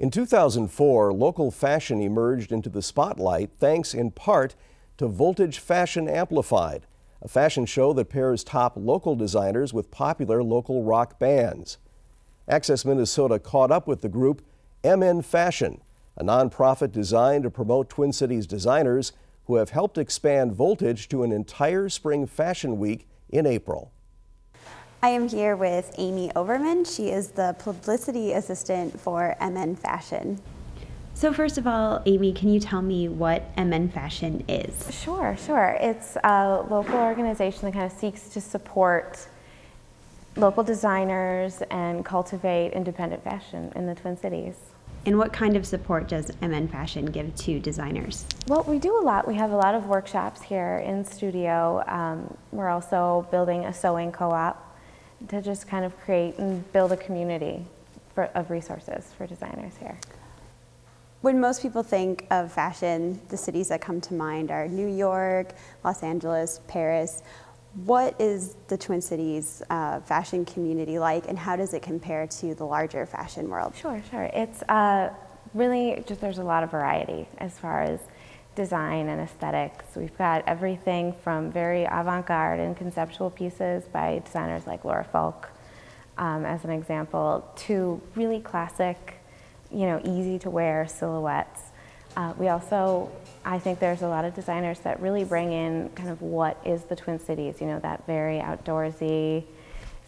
In 2004, local fashion emerged into the spotlight thanks in part to Voltage Fashion Amplified, a fashion show that pairs top local designers with popular local rock bands. Access Minnesota caught up with the group MNfashion, a nonprofit designed to promote Twin Cities designers who have helped expand Voltage to an entire spring fashion week in April. I am here with Amy Overman. She is the publicity assistant for MNfashion. So first of all, Amy, can you tell me what MNfashion is? Sure. It's a local organization that kind of seeks to support local designers and cultivate independent fashion in the Twin Cities. And what kind of support does MNfashion give to designers? Well, we do a lot. We have a lot of workshops here in studio. We're also building a sewing co-op to just kind of create and build a community of resources for designers here. When most people think of fashion, the cities that come to mind are New York, Los Angeles, Paris. What is the Twin Cities fashion community like, and how does it compare to the larger fashion world? Sure. It's really just, there's a lot of variety as far as design and aesthetics. We've got everything from very avant-garde and conceptual pieces by designers like Laura Falk, as an example, to really classic, easy to wear silhouettes. We also, I think there's a lot of designers that really bring in kind of what is the Twin Cities, that very outdoorsy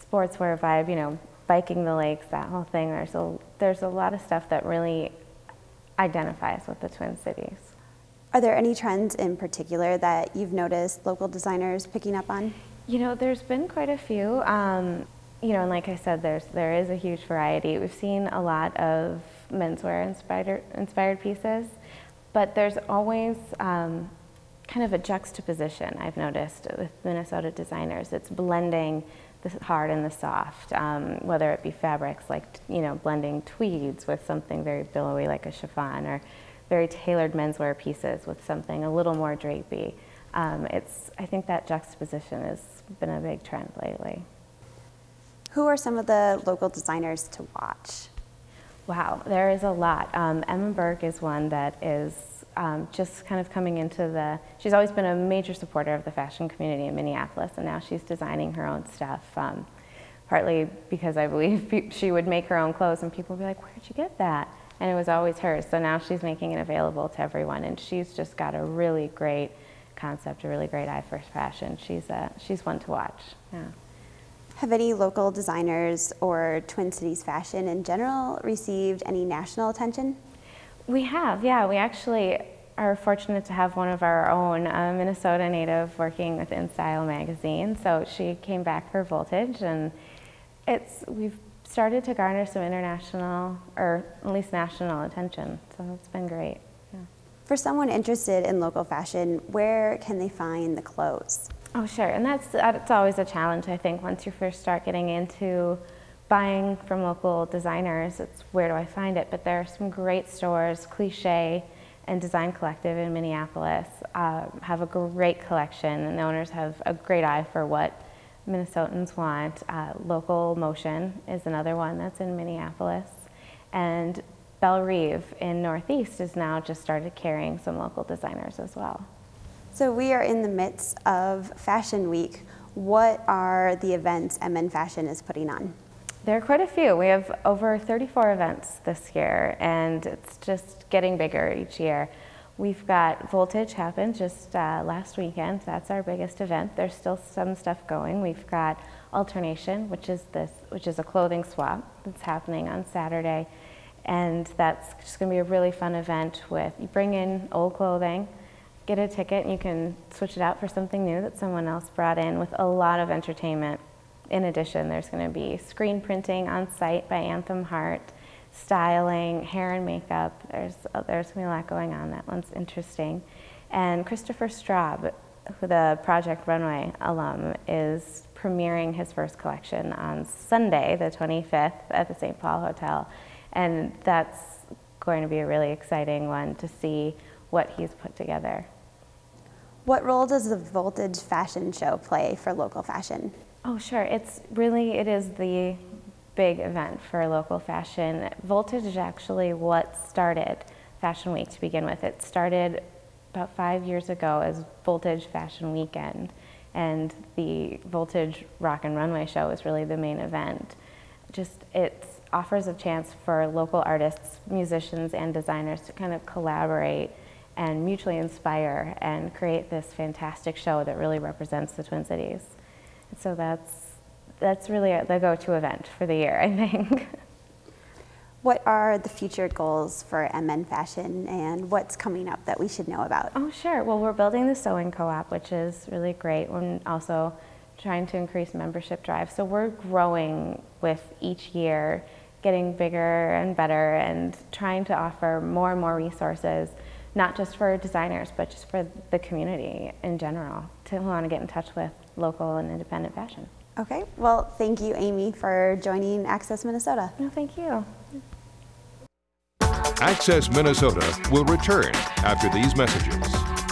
sportswear vibe, biking the lakes, that whole thing. There's a lot of stuff that really identifies with the Twin Cities. Are there any trends in particular that you've noticed local designers picking up on? There's been quite a few. And like I said, there is a huge variety. We've seen a lot of menswear inspired pieces, but there's always kind of a juxtaposition I've noticed with Minnesota designers. It's blending the hard and the soft, whether it be fabrics like, blending tweeds with something very billowy like a chiffon, or very tailored menswear pieces with something a little more drapey. I think that juxtaposition has been a big trend lately. Who are some of the local designers to watch? Wow, there is a lot. Emma Berg is one that is just kind of coming into she's always been a major supporter of the fashion community in Minneapolis, and now she's designing her own stuff, partly because I believe she would make her own clothes and people would be like, where'd you get that? And it was always hers, so now she's making it available to everyone, and she's just got a really great concept, a really great eye for fashion. She's one to watch. Yeah. Have any local designers or Twin Cities fashion in general received any national attention? We have, yeah. We actually are fortunate to have one of our own, Minnesota native, working with InStyle magazine. So she came back for Voltage, and we've started to garner some international, or at least national attention. So it's been great. Yeah. For someone interested in local fashion, where can they find the clothes? Oh, sure, and that's always a challenge, I think, once you first start getting into buying from local designers. It's where do I find it? But there are some great stores. Cliche and Design Collective in Minneapolis have a great collection, and the owners have a great eye for what Minnesotans want. Local Motion is another one that's in Minneapolis, and Belle Reve in Northeast has now just started carrying some local designers as well. So we are in the midst of Fashion Week. What are the events MNfashion is putting on? There are quite a few. We have over 34 events this year, and it's just getting bigger each year. We've got Voltage happened just last weekend. That's our biggest event. There's still some stuff going. We've got Alternation, which is a clothing swap that's happening on Saturday, and that's just going to be a really fun event. You bring in old clothing, get a ticket, and you can switch it out for something new that someone else brought in, with a lot of entertainment. In addition, there's going to be screen printing on site by Anthem Heart, styling, hair and makeup. There's going to be a lot going on. That one's interesting. And Christopher Straub, the Project Runway alum, is premiering his first collection on Sunday, the 25th, at the St. Paul Hotel. And that's going to be a really exciting one to see what he's put together. What role does the Voltage fashion show play for local fashion? Oh, sure. It is the big event for local fashion. Voltage is actually what started Fashion Week to begin with. It started about 5 years ago as Voltage Fashion Weekend, and the Voltage Rock and Runway show is really the main event. It offers a chance for local artists, musicians, and designers to kind of collaborate and mutually inspire and create this fantastic show that really represents the Twin Cities. And so that's really the go-to event for the year, I think. What are the future goals for MNfashion, and what's coming up that we should know about? Oh, sure. Well, we're building the sewing co-op, which is really great. We're also trying to increase membership drive. So we're growing with each year, getting bigger and better, and trying to offer more and more resources, not just for designers, but just for the community in general, to want to get in touch with local and independent fashion. Okay, well, thank you, Amy, for joining Access Minnesota. No, thank you. Access Minnesota will return after these messages.